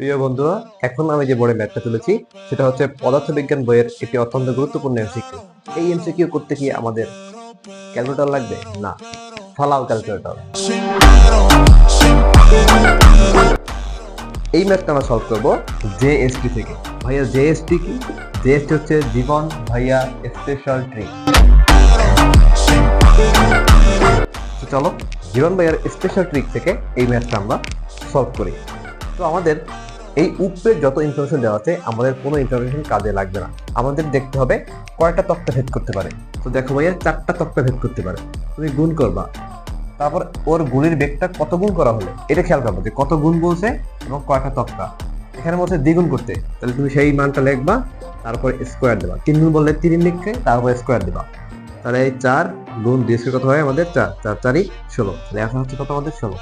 প্রিয় বন্ধুরা, এখন আমি যে বোর্ডে ম্যাথটা তুলেছি সেটা হচ্ছে পদার্থবিজ্ঞান বইয়ের একটি অত্যন্ত গুরুত্বপূর্ণ এমসিকিউ। এই এমসিকিউ করতে কি আমাদের ক্যালকুলেটর লাগবে? না, ফালাও ক্যালকুলেটর। এই ম্যাথটা আমরা সলভ করব জেএসটি থেকে। ভাইয়া জেএসটি কি? জেএসটি হচ্ছে জীবন ভাইয়া স্পেশাল ট্রি। চলো জীবন ভাইয়ার স্পেশাল ট্রিক থেকে এই ম্যাথটা আমরা সলভ করি। তো আমাদের এই উপরের যত ইনফরমেশন দেওয়া আছে আমাদের কোনো ইনফরমেশন কাজে লাগবে না। আমাদের দেখতে হবে কয়টা তক্তা ভেদ করতে পারে। তো দেখো ভাইয়া 4টা তক্তা ভেদ করতে পারে। তুমি গুণ করবা, তারপর ওর গুণের বেগটা কত গুণ করা হলো এটা খেয়াল করবো যে কত গুণ বলছে এবং কয়টা তক্তা। এখানে বলছে দ্বিগুণ করতে, তাহলে তুমি সেই মানটা লিখবা, তারপর স্কোয়ার দেবা। 3 গুণ বললে 3 লিখে তারপর স্কোয়ার দেবা। তাহলে এই 4 গুণ 2 কত হয় আমাদের? 4 4 4ই 16। তাহলে এখন হচ্ছে কত আমাদের? 16।